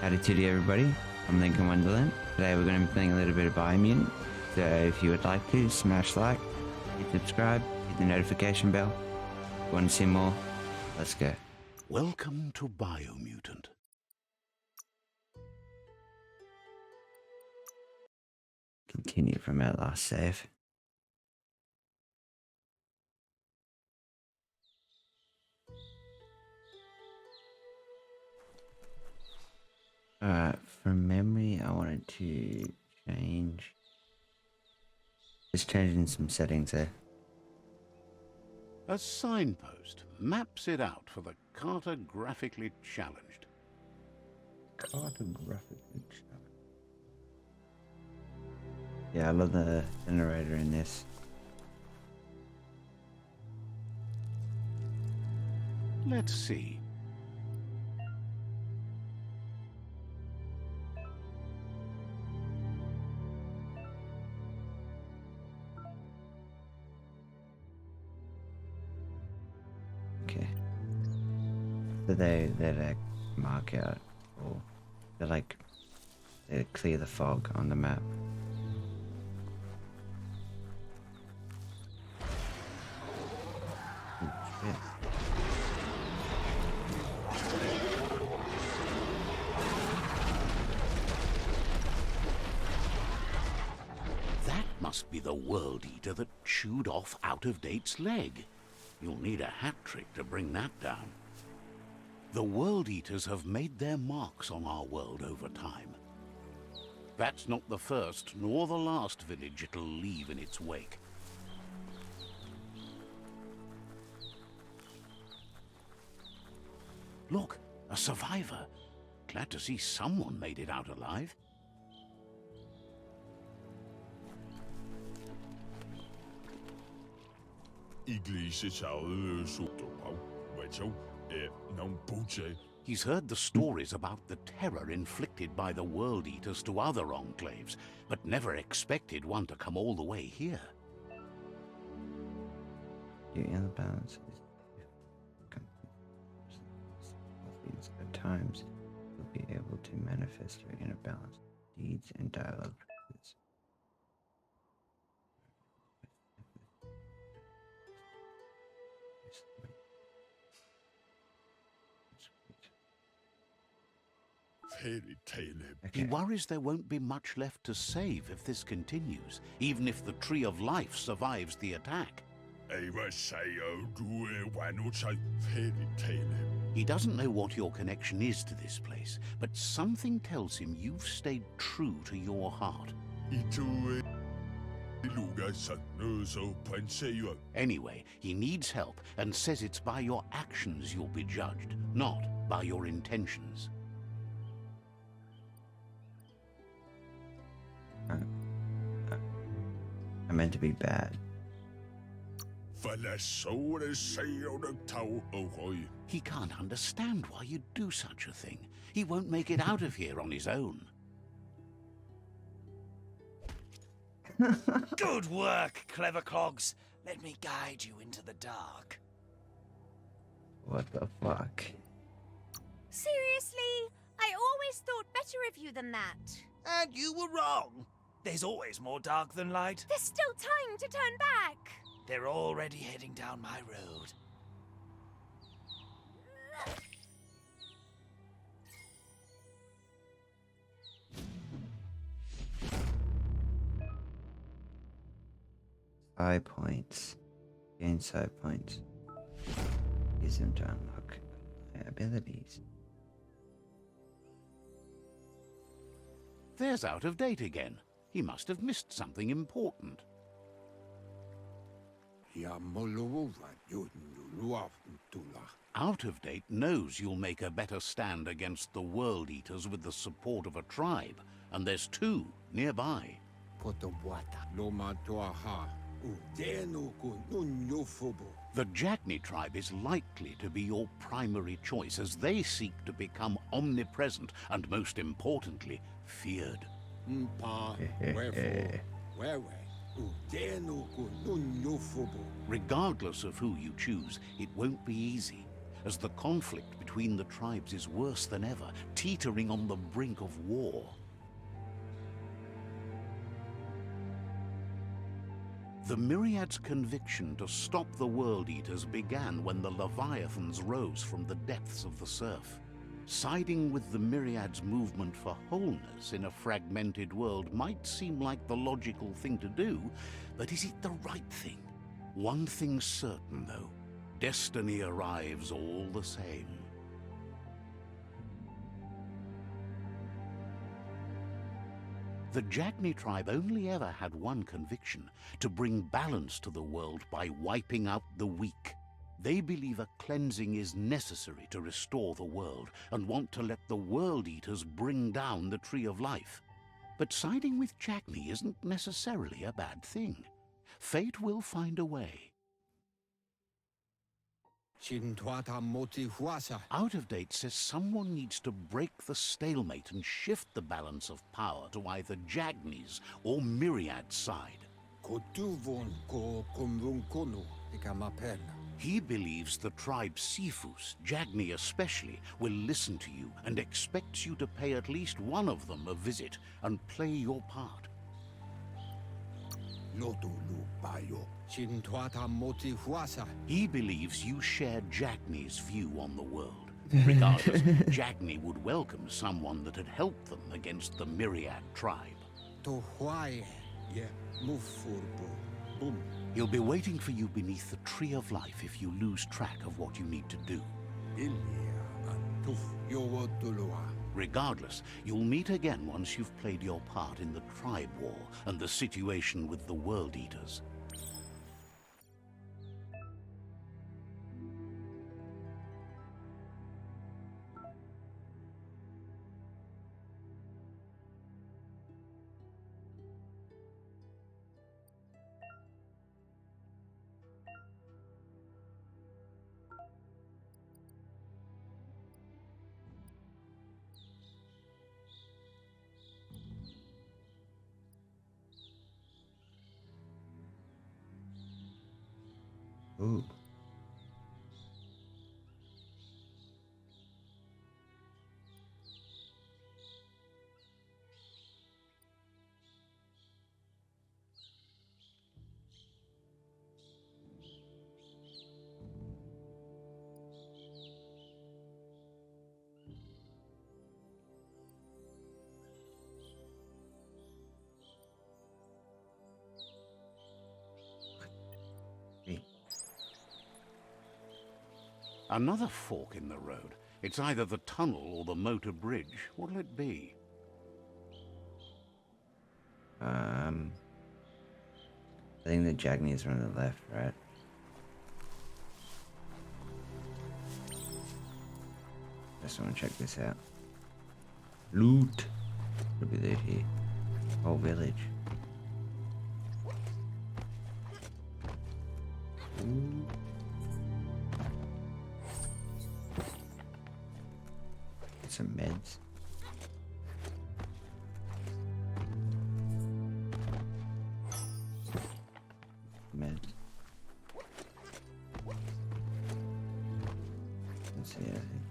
Howdy to everybody, I'm Lincoln Wonderland. Today we're going to be playing a little bit of Biomutant. So if you would like to, smash like, hit subscribe, hit the notification bell. If you want to see more, let's go. Welcome to Biomutant. Continue from our last save. Alright, from memory I wanted to change. Just changing some settings there. A signpost maps it out for the cartographically challenged. Cartographically challenged. Yeah, I love the generator in this. Let's see. Okay. So they mark out, or they clear the fog on the map. Oh, shit. That must be the World Eater that chewed off Out-of-Date's leg. You'll need a hat trick to bring that down. The World Eaters have made their marks on our world over time. That's not the first nor the last village it'll leave in its wake. Look, a survivor. Glad to see someone made it out alive. He's heard the stories about the terror inflicted by the World Eaters to other enclaves, but never expected one to come all the way here. Your inner balance is at times you'll be able to manifest your inner balance, deeds and dialogue. He worries there won't be much left to save if this continues, even if the Tree of Life survives the attack. He doesn't know what your connection is to this place, but something tells him you've stayed true to your heart. Anyway, he needs help and says it's by your actions you'll be judged, not by your intentions. I meant to be bad. He can't understand why you'd do such a thing. He won't make it out of here on his own. Good work, clever clogs. Let me guide you into the dark. What the fuck? Seriously? I always thought better of you than that. And you were wrong. There's always more dark than light. There's still time to turn back. They're already heading down my road. Side points. Gain side points. Use them to unlock abilities. There's Out-of-Date again. He must have missed something important. Out-of-Date knows you'll make a better stand against the World Eaters with the support of a tribe, and there's two nearby. The Jackney tribe is likely to be your primary choice as they seek to become omnipresent and, most importantly, feared. Regardless of who you choose, it won't be easy. as the conflict between the tribes is worse than ever, teetering on the brink of war. The Myriad's conviction to stop the World Eaters began when the Leviathans rose from the depths of the surf. Siding with the Myriad's movement for wholeness in a fragmented world might seem like the logical thing to do, but is it the right thing? One thing's certain, though. Destiny arrives all the same. The Jagni tribe only ever had one conviction: to bring balance to the world by wiping out the weak. They believe a cleansing is necessary to restore the world, and want to let the World Eaters bring down the Tree of Life. But siding with Jagni isn't necessarily a bad thing. Fate will find a way. Out of Date says someone needs to break the stalemate and shift the balance of power to either Jagni's or Myriad's side. He believes the tribe Sifus, Jagni especially, will listen to you and expects you to pay at least one of them a visit and play your part. He believes you share Jagni's view on the world. Regardless, Jagni would welcome someone that had helped them against the Myriad tribe. He'll be waiting for you beneath the Tree of Life if you lose track of what you need to do. Regardless, you'll meet again once you've played your part in the tribe war and the situation with the World Eaters. Ooh. Another fork in the road. It's either the tunnel or the motor bridge. What'll it be? I think the Jagni's are on the left, right? Just want to check this out. Loot. There'll be loot here. Whole village. Ooh. Get some meds. Meds. Let's see anything.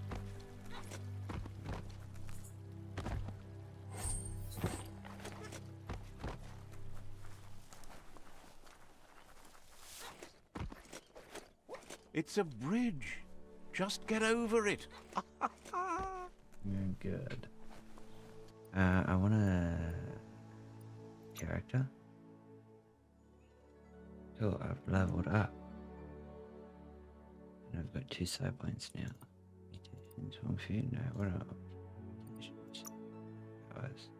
It's a bridge. Just get over it. Good. I want a character. Cool, I've leveled up. And I've got 2 sidepoints now. Mutations, one few, no, what are mutations? Guys.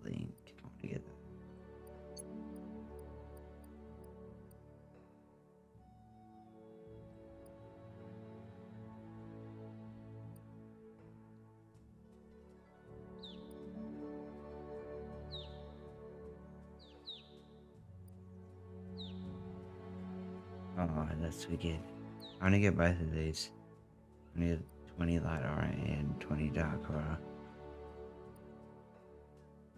Link, I want to get that. Oh, that's wicked. I want to get both of these. I need 20 light aura and 20 dark aura.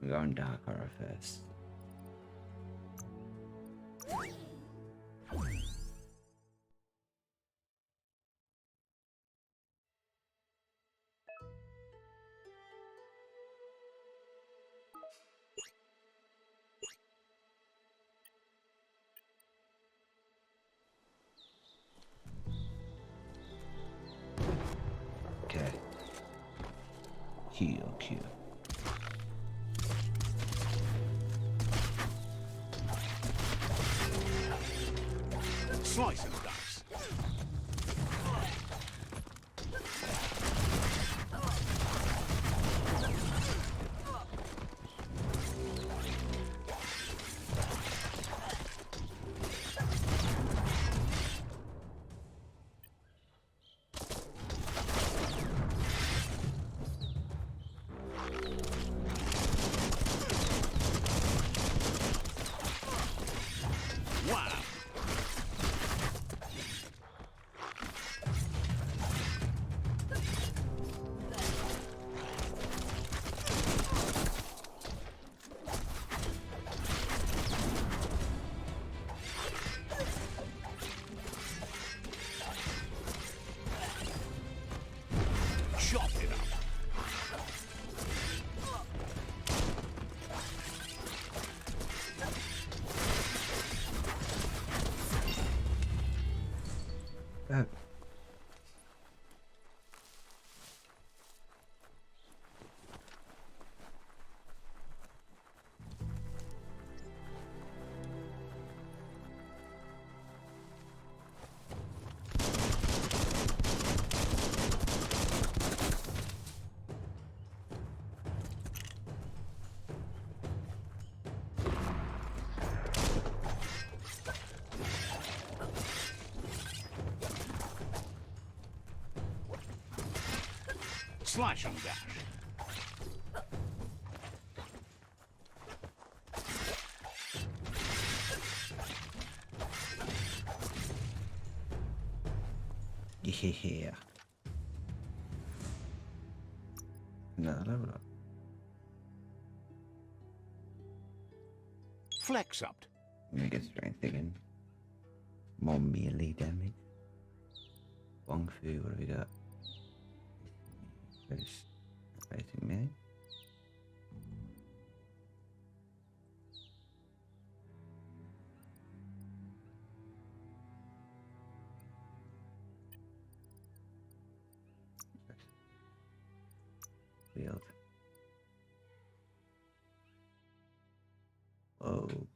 We're going dark aura first. Kill, kill. Slice and dice. Wow. Chop it up. Oh. Slash and dash. Yeah. Another level up. Flex up. Let me get strength again. More melee damage. Wong Fu, what have we got? Basic melee. Field. Whoa.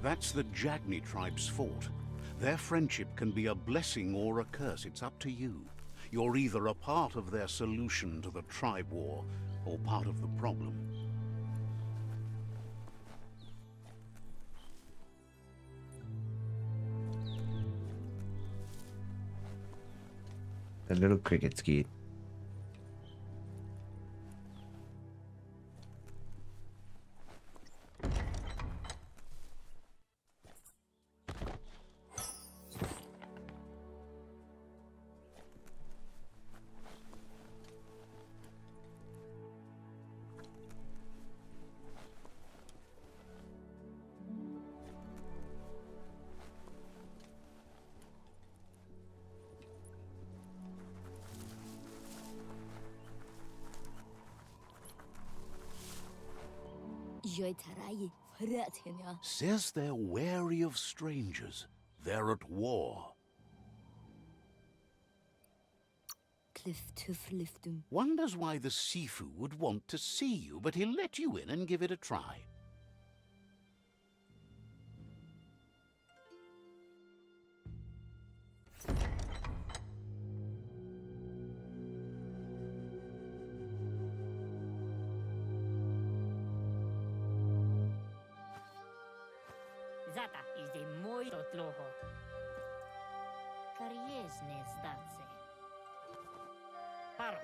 That's the Jagni tribe's fault. Their friendship can be a blessing or a curse. It's up to you. You're either a part of their solution to the tribe war or part of the problem. The little cricket's cute. Says they're wary of strangers. They're at war. Wonders why the Sifu would want to see you, but he'll let you in and give it a try. Zata is de muito tloho. Kariesne zdace. Par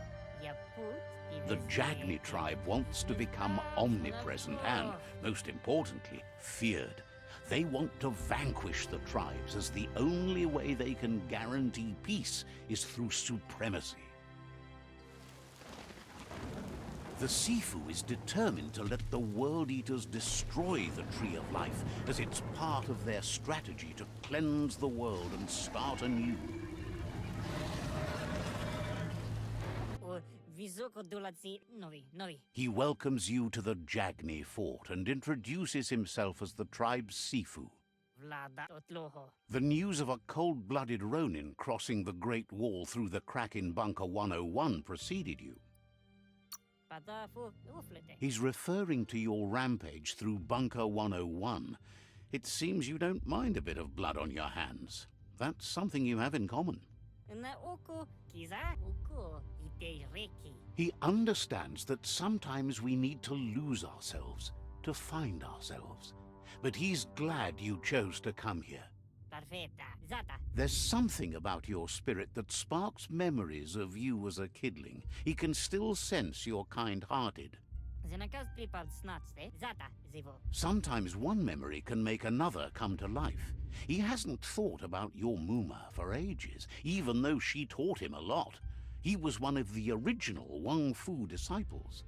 The Jagni tribe wants to become omnipresent and, most importantly, feared. They want to vanquish the tribes, as the only way they can guarantee peace is through supremacy. The Sifu is determined to let the World Eaters destroy the Tree of Life, as it's part of their strategy to cleanse the world and start anew. He welcomes you to the Jagni fort and introduces himself as the tribe's Sifu. The news of a cold-blooded Ronin crossing the Great Wall through the crack in Bunker 101 preceded you. He's referring to your rampage through Bunker 101. It seems you don't mind a bit of blood on your hands. That's something you have in common. He understands that sometimes we need to lose ourselves to find ourselves. But he's glad you chose to come here. There's something about your spirit that sparks memories of you as a kidling. He can still sense you're kind-hearted. Sometimes one memory can make another come to life. He hasn't thought about your Muma for ages, even though she taught him a lot. He was one of the original Wang Fu disciples.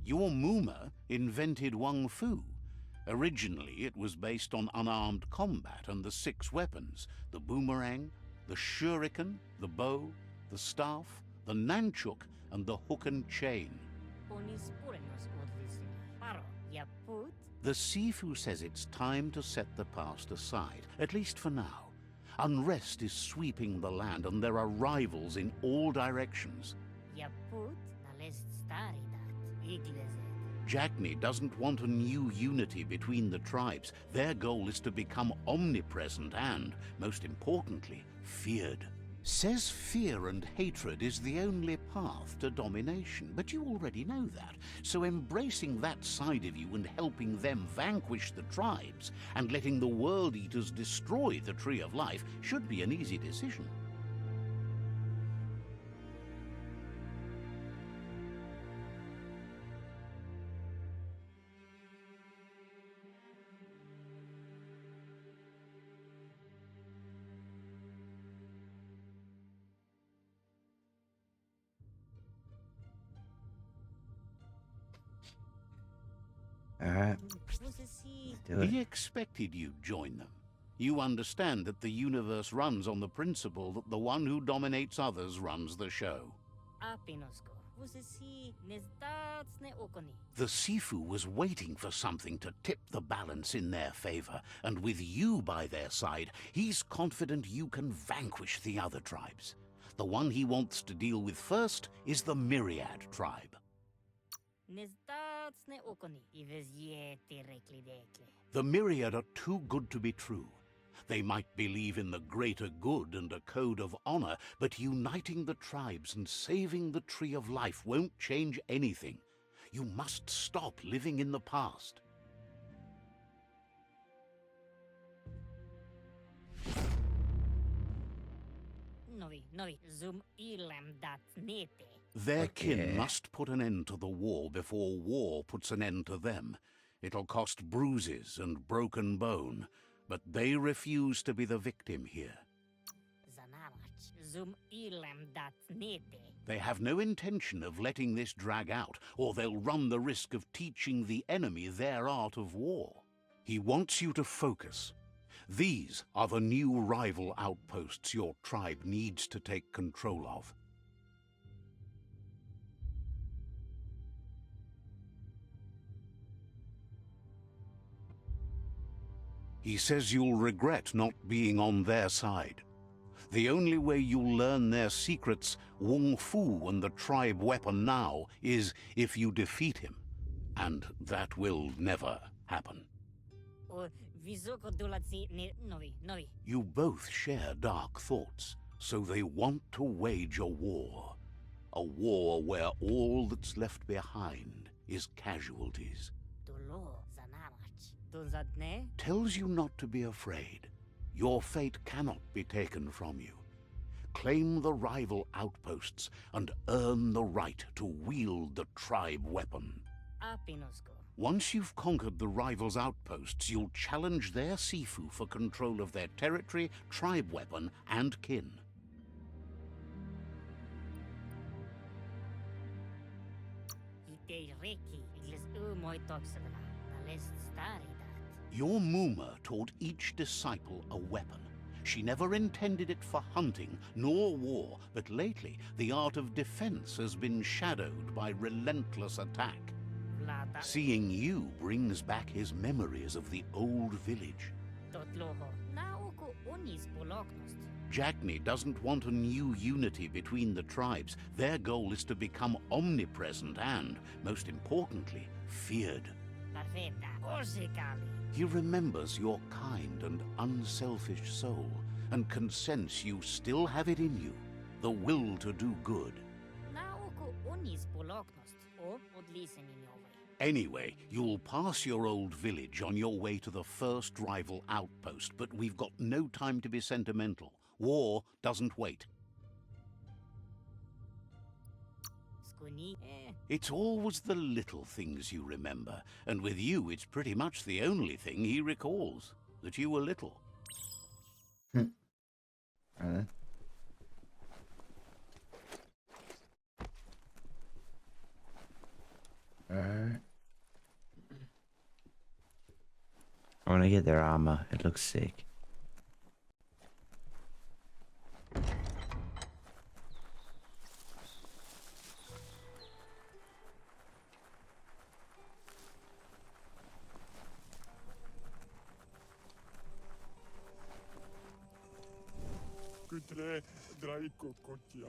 Your Muma invented Wang Fu. Originally, it was based on unarmed combat and the 6 weapons: the boomerang, the shuriken, the bow, the staff, the nunchuk, and the hook and chain. The Sifu says it's time to set the past aside, at least for now. Unrest is sweeping the land, and there are rivals in all directions. Jagni doesn't want a new unity between the tribes. Their goal is to become omnipresent and, most importantly, feared. Says fear and hatred is the only path to domination, but you already know that. So embracing that side of you and helping them vanquish the tribes and letting the World Eaters destroy the Tree of Life should be an easy decision. Alright. Do it. He expected you'd join them. You understand that the universe runs on the principle that the one who dominates others runs the show. The Sifu was waiting for something to tip the balance in their favor, and with you by their side, he's confident you can vanquish the other tribes. The one he wants to deal with first is the Myriad tribe. The Myriad are too good to be true. They might believe in the greater good and a code of honor, but uniting the tribes and saving the Tree of Life won't change anything. You must stop living in the past. Their kin must put an end to the war before war puts an end to them. It'll cost bruises and broken bone, but they refuse to be the victim here. They have no intention of letting this drag out, or they'll run the risk of teaching the enemy their art of war. He wants you to focus. These are the new rival outposts your tribe needs to take control of. He says you'll regret not being on their side. The only way you'll learn their secrets, Wang Fu and the tribe weapon now, is if you defeat him. And that will never happen. You both share dark thoughts, so they want to wage a war. A war where all that's left behind is casualties. Tells you not to be afraid. Your fate cannot be taken from you. Claim the rival outposts and earn the right to wield the tribe weapon. Apinosko. Once you've conquered the rivals' outposts, you'll challenge their Sifu for control of their territory, tribe weapon, and kin. Ite reki, iglis umoy toksala. Nalest stari dat. Your Muma taught each disciple a weapon. She never intended it for hunting nor war, but lately the art of defense has been shadowed by relentless attack. Vlada. Seeing you brings back his memories of the old village. Totloho. Nauko unis boloknost. Jackney doesn't want a new unity between the tribes. Their goal is to become omnipresent and, most importantly, feared. Perfetta. Orsikali. He remembers your kind and unselfish soul and can sense you still have it in you, the will to do good. Nauko unis boloknost. O odlisen in your way. Anyway, you'll pass your old village on your way to the first rival outpost, but we've got no time to be sentimental. War doesn't wait. Skuni. It's always the little things you remember, and with you it's pretty much the only thing he recalls, that you were little. Alright. Alright. I want to get their armor. It looks sick.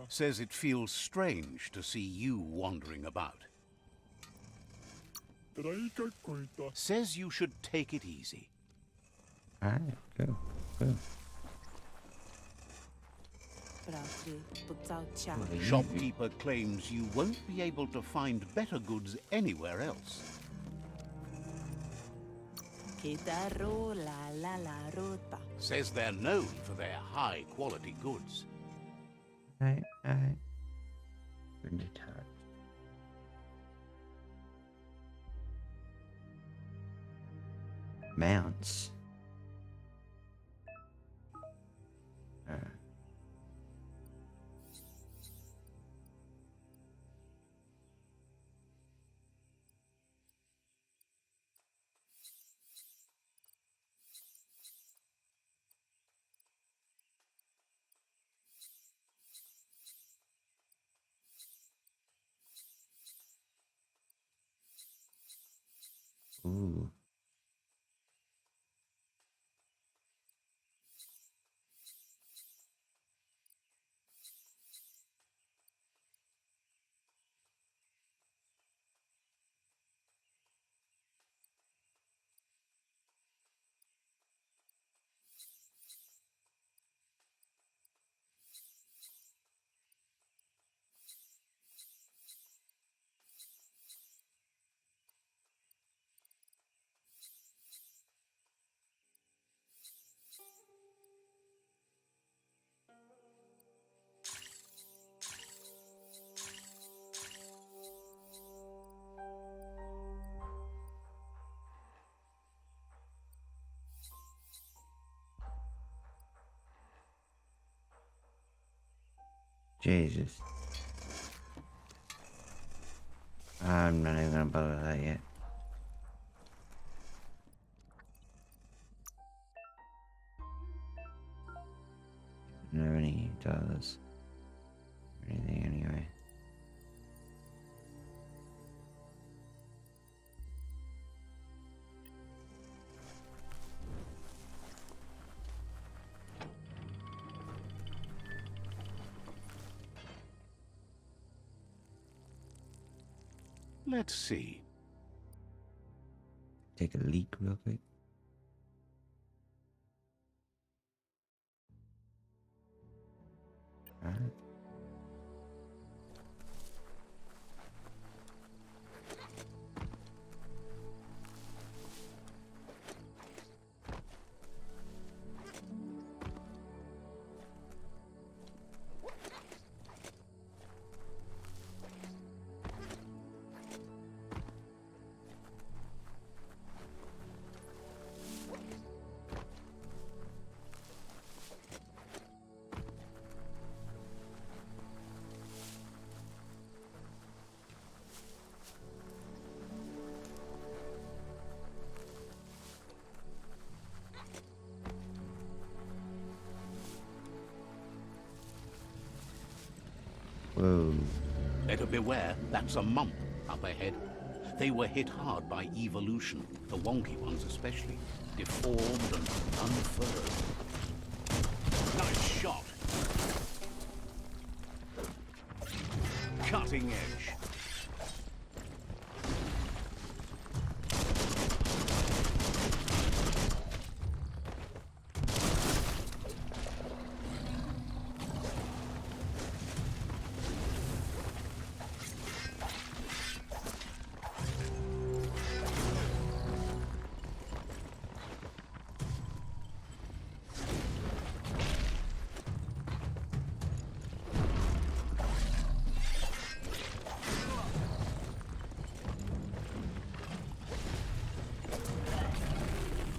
Says it feels strange to see you wandering about. Says you should take it easy. Alright, go. Shopkeeper claims you won't be able to find better goods anywhere else. Says they're known for their high-quality goods. Mounts. Ooh. Jesus. I'm not even gonna bother that yet. Don't have any dollars or anything anyway. Let's see. Take a leak real quick. Alright. Whoa. Better beware, that's a mump up ahead. They were hit hard by evolution, the wonky ones especially, deformed and unfurled. Nice shot. Cutting edge.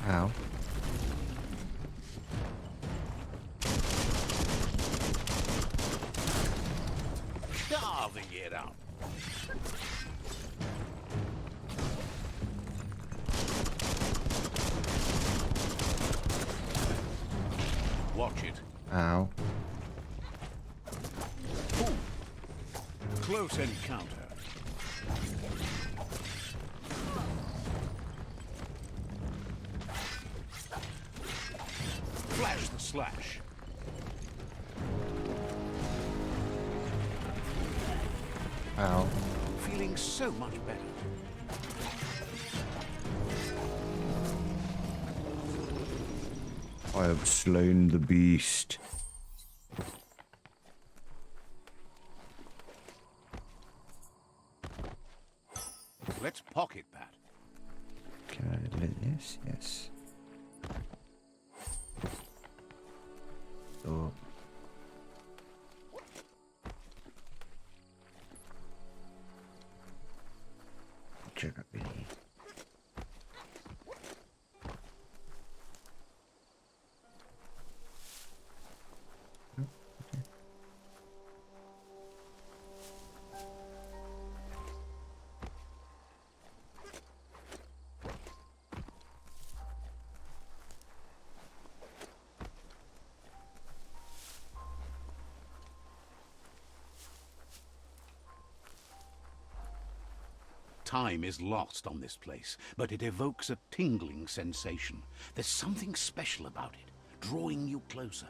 Ow. Carving it up. Watch it. Ow. Ooh. Close encounter. Flash the slash. Ow. Feeling so much better. I have slain the beast. Let's pocket that. Can I do this? Yes. Oh. Check up here. Time is lost on this place, but it evokes a tingling sensation. There's something special about it, drawing you closer.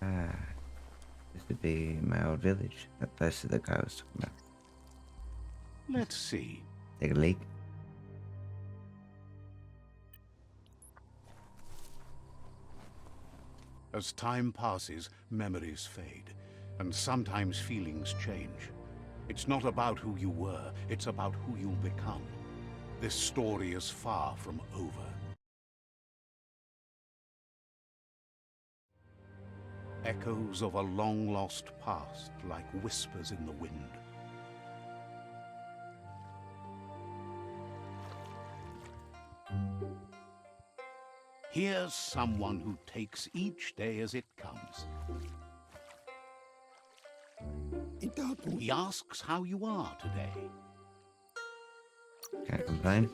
This would be my old village. That place that the guy was talking about. Let's see. Take a leak. As time passes, memories fade, and sometimes feelings change. It's not about who you were, it's about who you'll become. This story is far from over. Echoes of a long-lost past, like whispers in the wind. Here's someone who takes each day as it comes. He asks how you are today. Can't complain.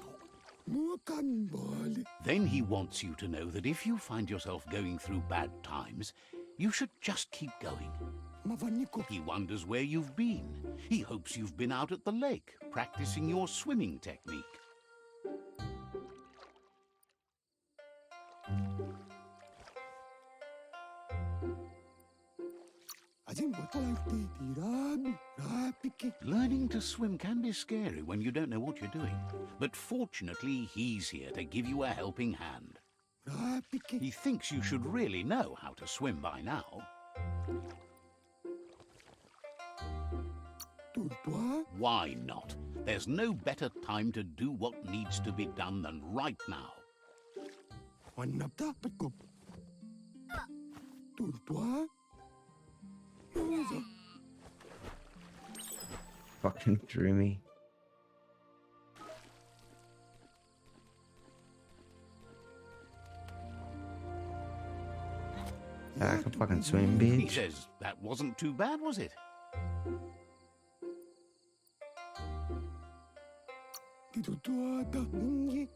Then he wants you to know that if you find yourself going through bad times, you should just keep going. He wonders where you've been. He hopes you've been out at the lake, practicing your swimming technique. Learning to swim can be scary when you don't know what you're doing. But fortunately, he's here to give you a helping hand. He thinks you should really know how to swim by now. Why not? There's no better time to do what needs to be done than right now. Fucking drew me. I can fucking swim, He bitch. says that wasn't too bad, was it?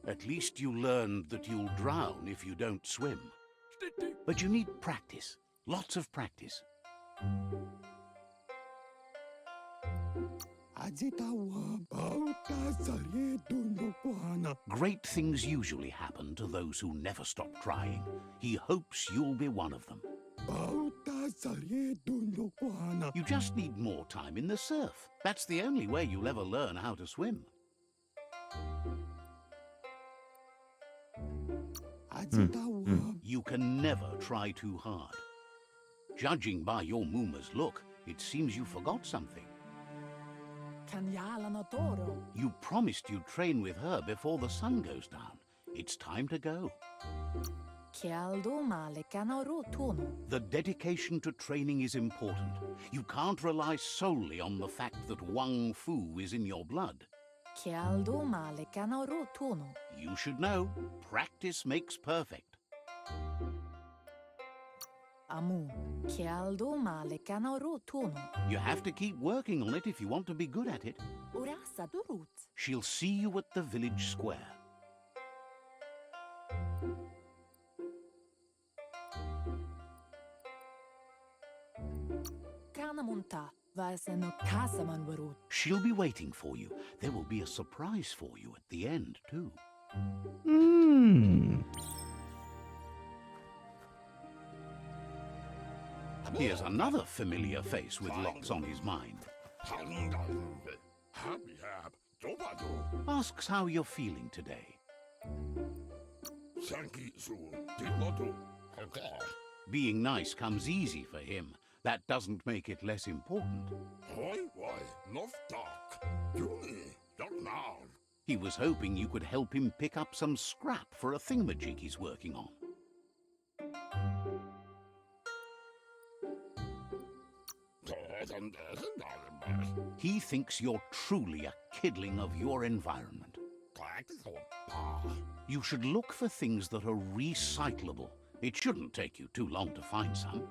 At least you learned that you'll drown if you don't swim. But you need practice. Lots of practice. Great things usually happen to those who never stop trying. He hopes you'll be one of them. You just need more time in the surf. That's the only way you'll ever learn how to swim. You can never try too hard. Judging by your Muma's look, it seems you forgot something. You promised you'd train with her before the sun goes down. It's time to go. The dedication to training is important. You can't rely solely on the fact that Wang Fu is in your blood. You should know, practice makes perfect. You have to keep working on it if you want to be good at it. She'll see you at the village square. She'll be waiting for you. There will be a surprise for you at the end, too. Here's another familiar face with lots on his mind. Asks how you're feeling today. Being nice comes easy for him. That doesn't make it less important. He was hoping you could help him pick up some scrap for a thingamajig he's working on. He thinks you're truly a kidling of your environment. You should look for things that are recyclable. It shouldn't take you too long to find some.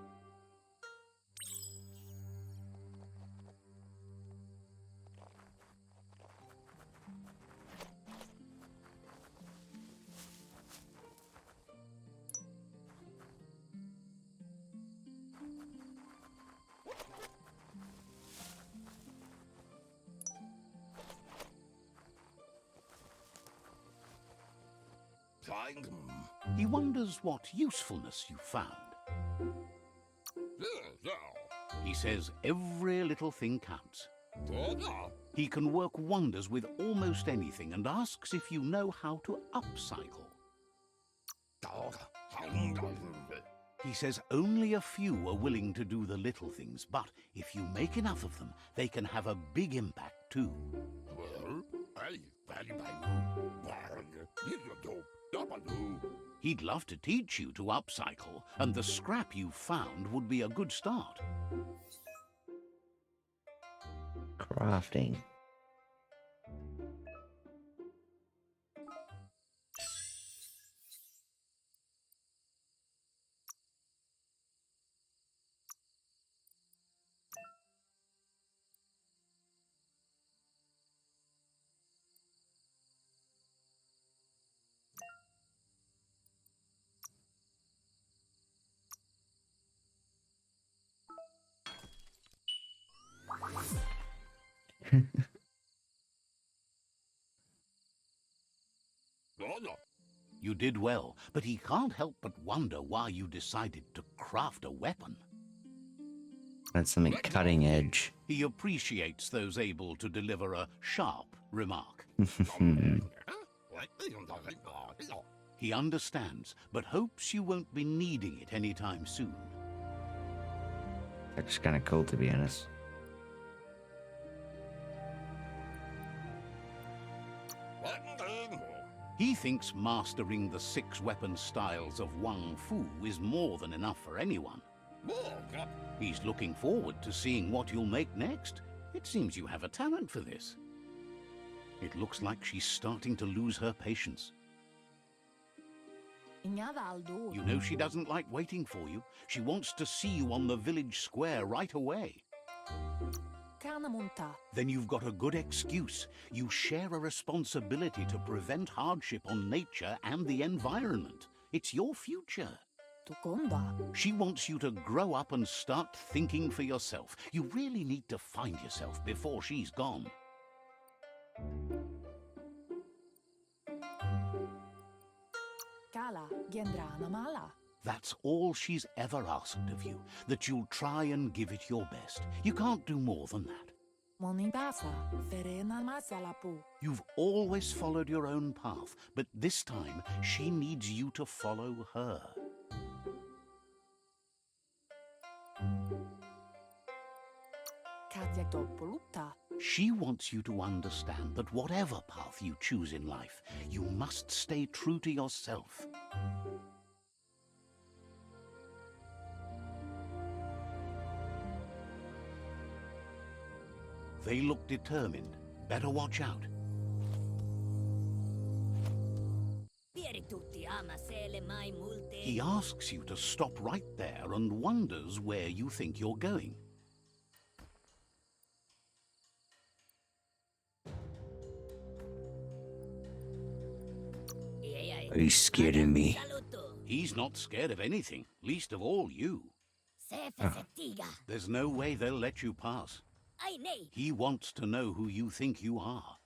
He wonders what usefulness you found. He says every little thing counts. He can work wonders with almost anything and asks if you know how to upcycle. He says only a few are willing to do the little things, but if you make enough of them, they can have a big impact too. He'd love to teach you to upcycle, and the scrap you found would be a good start. Crafting. You did well, but he can't help but wonder why you decided to craft a weapon. That's something cutting edge. He appreciates those able to deliver a sharp remark. He understands, but hopes you won't be needing it anytime soon. That's kind of cool, to be honest. He thinks mastering the 6 weapon styles of Wang Fu is more than enough for anyone. He's looking forward to seeing what you'll make next. It seems you have a talent for this. It looks like she's starting to lose her patience. You know she doesn't like waiting for you. She wants to see you on the village square right away. Then you've got a good excuse. You share a responsibility to prevent hardship on nature and the environment. It's your future. She wants you to grow up and start thinking for yourself. You really need to find yourself before she's gone. That's all she's ever asked of you, that you'll try and give it your best. You can't do more than that. You've always followed your own path, but this time she needs you to follow her. She wants you to understand that whatever path you choose in life, you must stay true to yourself. They look determined. Better watch out. He asks you to stop right there and wonders where you think you're going. Are you scared of me? He's not scared of anything, least of all you. There's no way they'll let you pass. He wants to know who you think you are.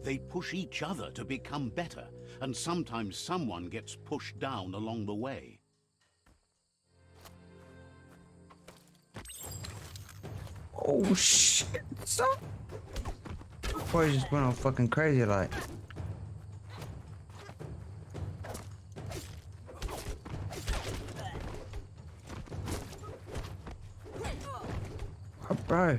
They push each other to become better, and sometimes someone gets pushed down along the way. Oh shit! Stop! Boy just went all fucking crazy like. Oh, bro.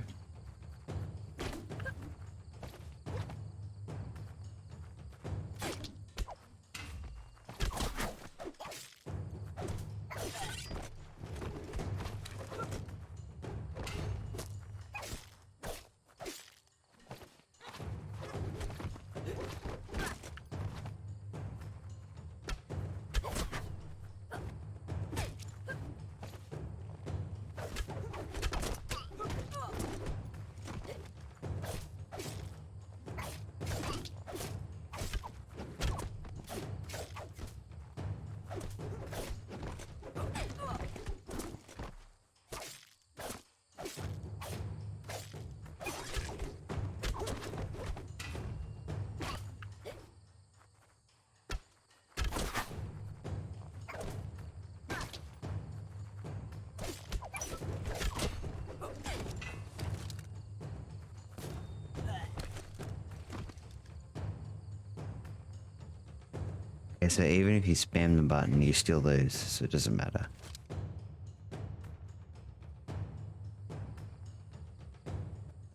Okay, so even if you spam the button, you still lose, so it doesn't matter.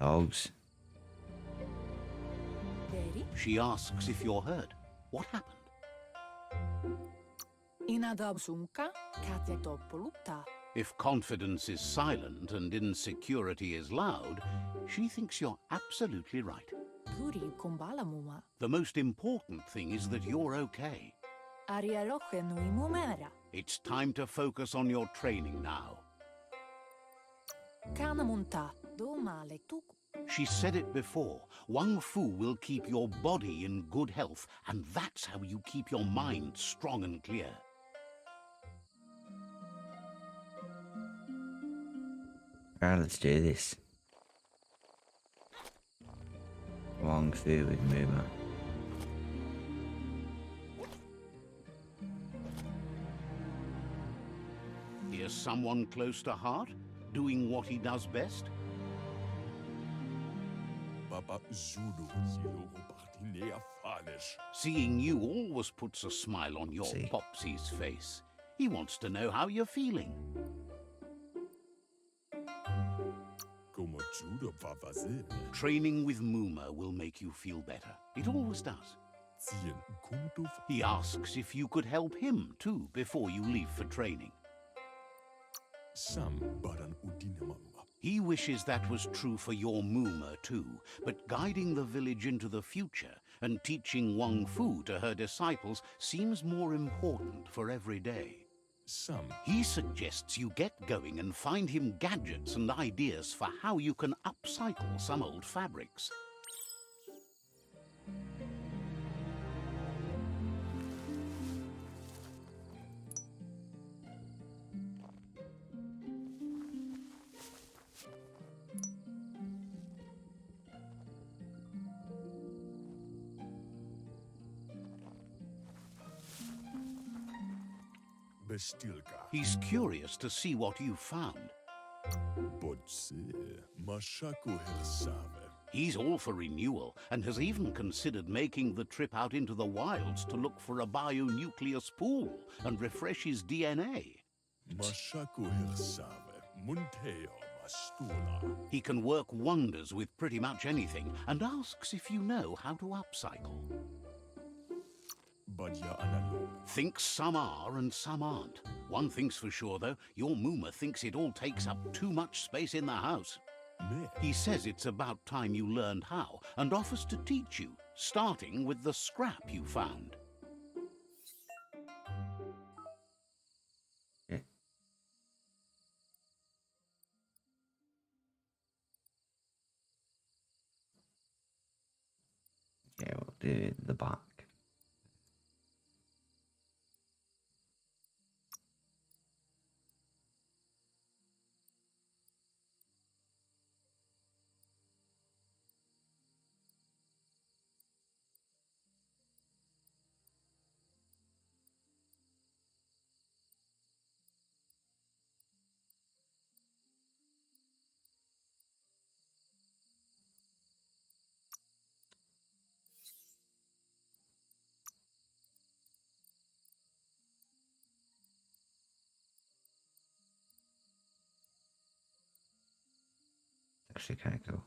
Dogs. She asks if you're hurt. What happened? If confidence is silent and insecurity is loud, she thinks you're absolutely right. The most important thing is that you're okay. It's time to focus on your training now. She said it before. Wang Fu will keep your body in good health, and that's how you keep your mind strong and clear. Alright, let's do this. Wang Fu with Muma. Here's someone close to heart, doing what he does best. Seeing you always puts a smile on your Popsy's face. He wants to know how you're feeling. Training with Muma will make you feel better. It always does. He asks if you could help him too before you leave for training. He wishes that was true for your Muma too, but guiding the village into the future and teaching Wang Fu to her disciples seems more important for every day. He suggests you get going and find him gadgets and ideas for how you can upcycle some old fabrics. stilka. He's curious to see what you've found. Botse, mashaku hersave. He's all for renewal and has even considered making the trip out into the wilds to look for a bionucleus pool and refresh his DNA. Mashaku hersave, munteo mastula. He can work wonders with pretty much anything and asks if you know how to upcycle. Badya analog. Thinks some are and some aren't. One thing's for sure, though, your Mooma thinks it all takes up too much space in the house. Me. He says it's about time you learned how and offers to teach you, starting with the scrap you found. Yeah. Yeah, we'll do the bark. Actually kind of cool.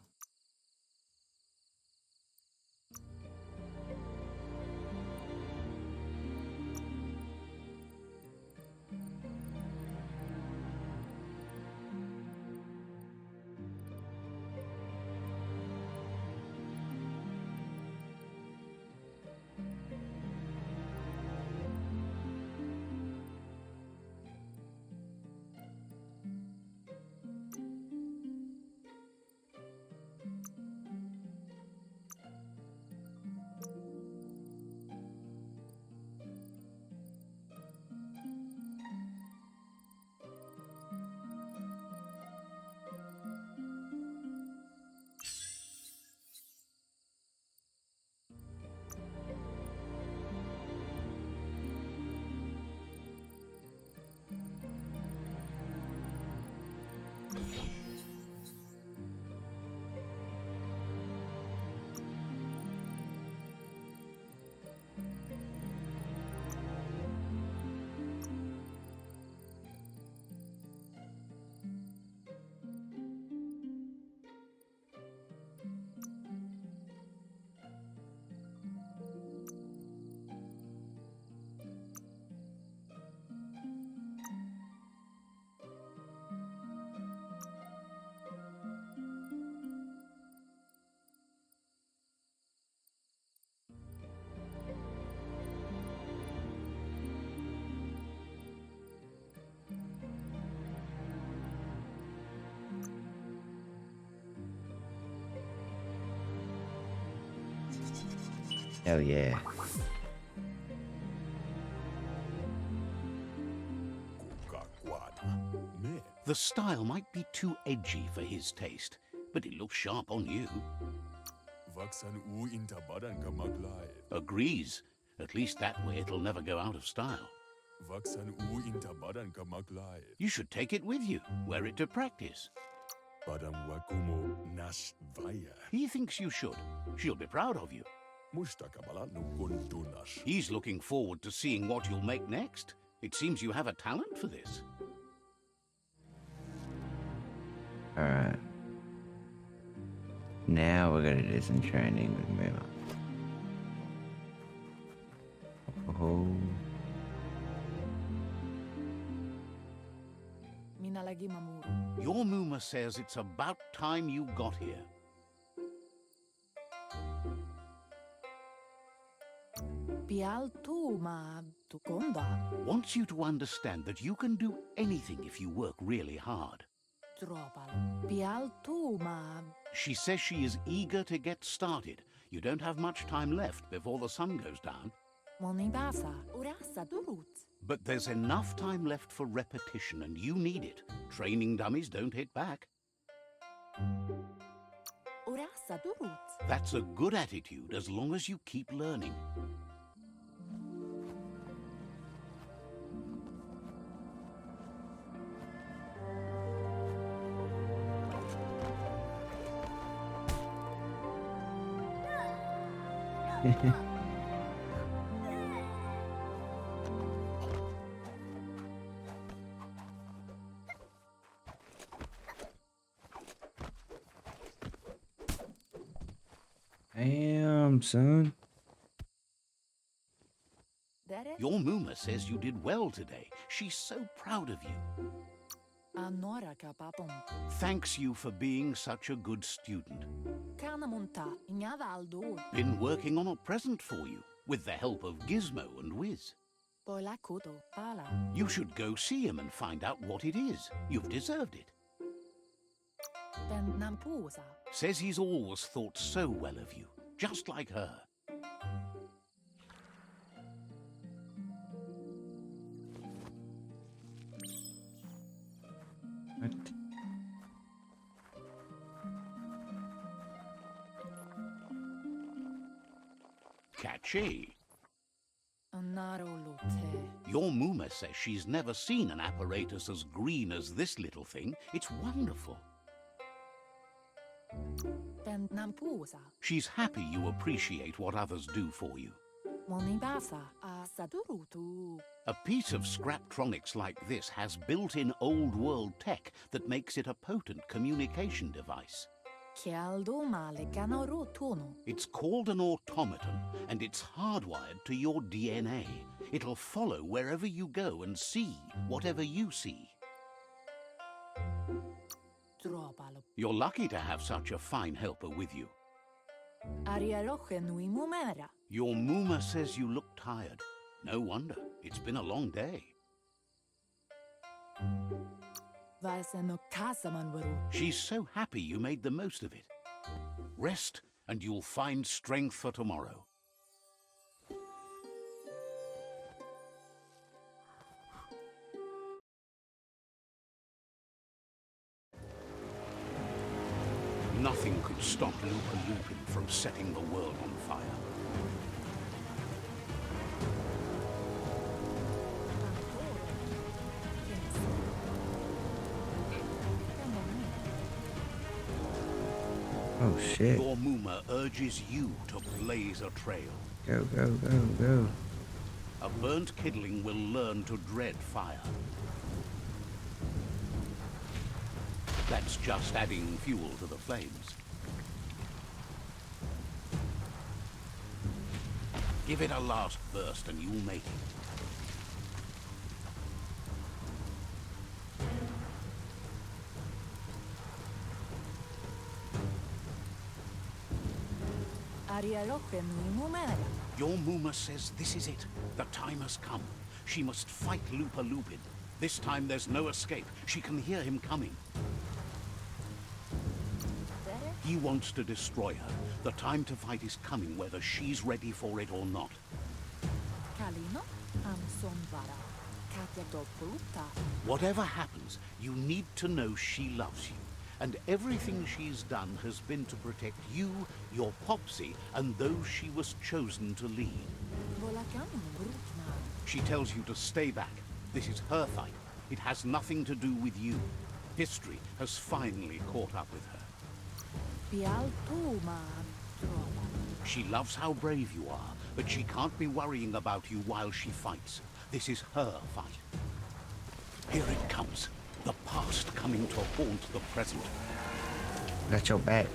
Hell yeah. Kukakwada. Me. The style might be too edgy for his taste, but it looks sharp on you. Vaksan u intabadan kamaglai. Agrees. At least that way it'll never go out of style. Vaksan u intabadan kamaglai. You should take it with you, wear it to practice. Badam wakumo nash vaya. He thinks you should. She'll be proud of you. Mushtakabalat no kundunash. He's looking forward to seeing what you'll make next. It seems you have a talent for this. Alright. Now we're gonna do some training with Mooma. Oh. Minalagi mamuru. Your Mooma says it's about time you got here. Pial tu ma tukonda. Wants you to understand that you can do anything if you work really hard. Tropal. Pial tu ma. She says she is eager to get started. You don't have much time left before the sun goes down. Monibasa. Urasa durut. But there's enough time left for repetition, and you need it. Training dummies don't hit back. Urasa durut. That's a good attitude as long as you keep learning. Damn, son. Dere Your Muma says you did well today. She's so proud of you. anora kapapom. Thanks you for being such a good student. Kanamunta, inyavaldo. Been working on a present for you, with the help of Gizmo and Wiz. Pola kuto, pala. You should go see him and find out what it is. You've deserved it. Ben nampusa. Says he's always thought so well of you, just like her. What? Catchy. Anaro lute. Your Muma says she's never seen an apparatus as green as this little thing. It's wonderful. Ben nampusa. She's happy you appreciate what others do for you. Monibasa, a sadurutu. A piece of Scraptronics like this has built-in old-world tech that makes it a potent communication device. Kialdo male canoro tono. It's called an automaton, and it's hardwired to your DNA. It'll follow wherever you go and see whatever you see. Tropalo. You're lucky to have such a fine helper with you. Arialoche nui mumera. Your Muma says you look tired. No wonder. It's been a long day. Varseno kasaman varu. She's so happy you made the most of it. Rest, and you'll find strength for tomorrow. Nothing could stop Lupa Lupin from setting the world on fire. Oh shit. Your Muma urges you to blaze a trail. Go, go, go, go. A burnt kidling will learn to dread fire. That's just adding fuel to the flames. Give it a last burst and you'll make it. Arialoche nui mumera. Your Muma says this is it. The time has come. She must fight Lupa Lupin. This time there's no escape. She can hear him coming. Dere He wants to destroy her. The time to fight is coming, whether she's ready for it or not. kalino. Amson vara. Katya dopoluta. Whatever happens, you need to know she loves you. And everything she's done has been to protect you, your Popsy, and those she was chosen to lead. Volakamun brutna. She tells you to stay back. This is her fight. It has nothing to do with you. History has finally caught up with her. Pialtuma tropalo. She loves how brave you are, but she can't be worrying about you while she fights. This is her fight. Here it comes. The past coming to haunt the present. Got your back.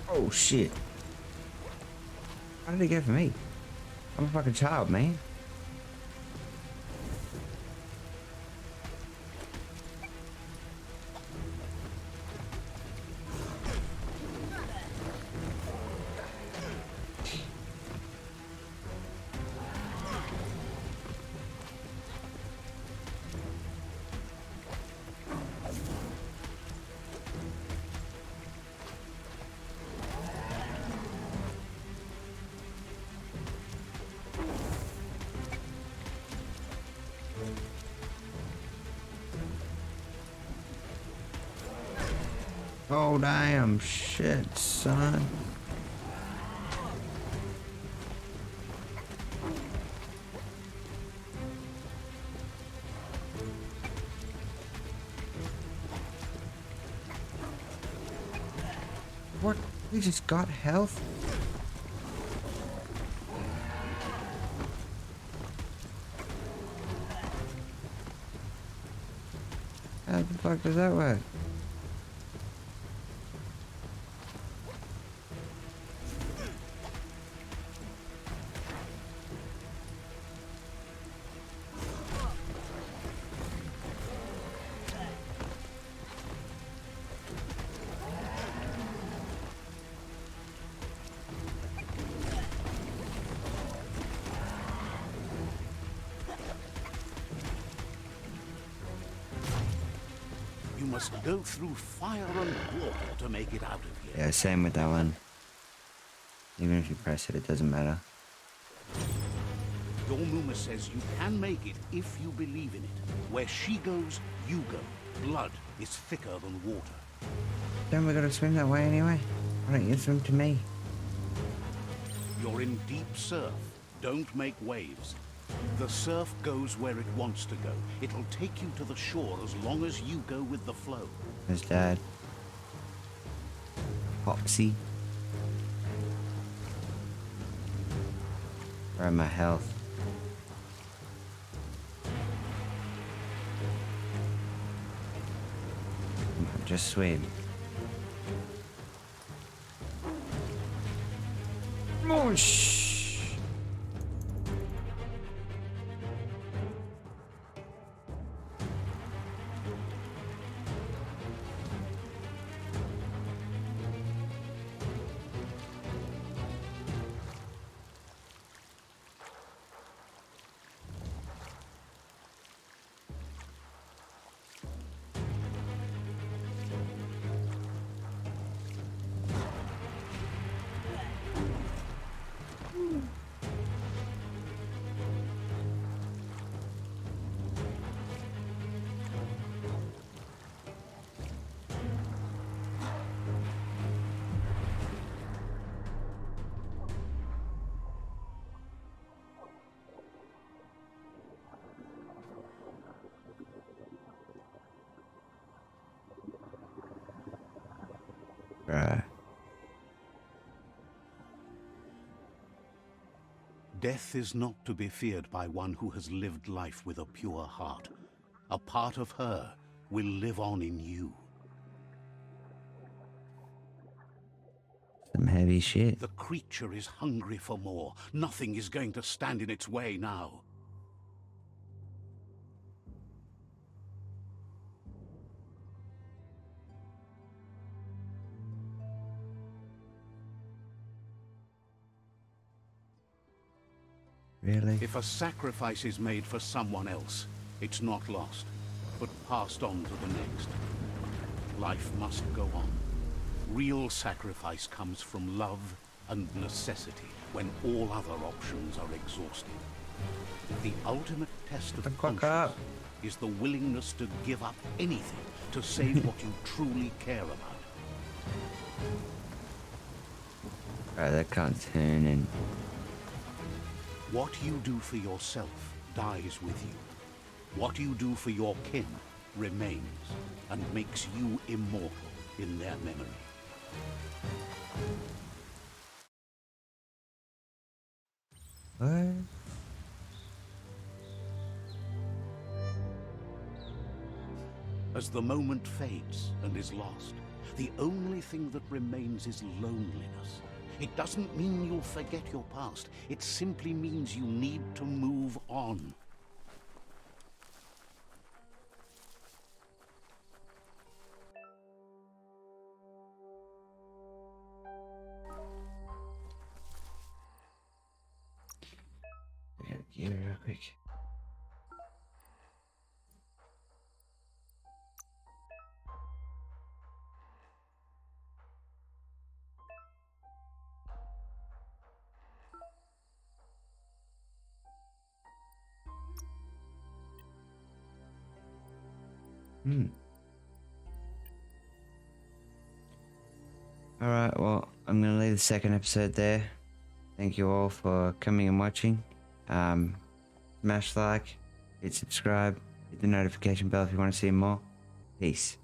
Oh shit. How did he go for me? I'm a fucking child, man. Oh damn shit, son. What? We just got health? fuck does that work? You must go through fire and water to make it out of here. Yeah, same with that one. Even if you press it, it doesn't matter. Your Muma says you can make it if you believe in it. Where she goes, you go. Blood is thicker than water. Don't we gotta swim that way anyway? Why don't you swim to me? You're in deep surf. Don't make waves. The surf goes where it wants to go. It'll take you to the shore as long as you go with the flow. There's Dad. Popsy. Where are my health? Come on, just swim. Oh, shh. Bruh. Death is not to be feared by one who has lived life with a pure heart. A part of her will live on in you. Some heavy shit. The creature is hungry for more. Nothing is going to stand in its way now. Really? If a sacrifice is made for someone else, it's not lost, but passed on to the next. Life must go on. Real sacrifice comes from love and necessity when all other options are exhausted. The ultimate test of Fuck conscience up. is the willingness to give up anything to save what you truly care about. Right, that can't turn and What you do for yourself dies with you. What you do for your kin remains and makes you immortal in their memory. what? As the moment fades and is lost, the only thing that remains is loneliness. It doesn't mean you'll forget your past. It simply means you need to move on. Yeah, gear real quick. Alright, well, I'm gonna leave the second episode there. Thank you all for coming and watching. Smash like, hit subscribe, hit the notification bell if you want to see more. Peace.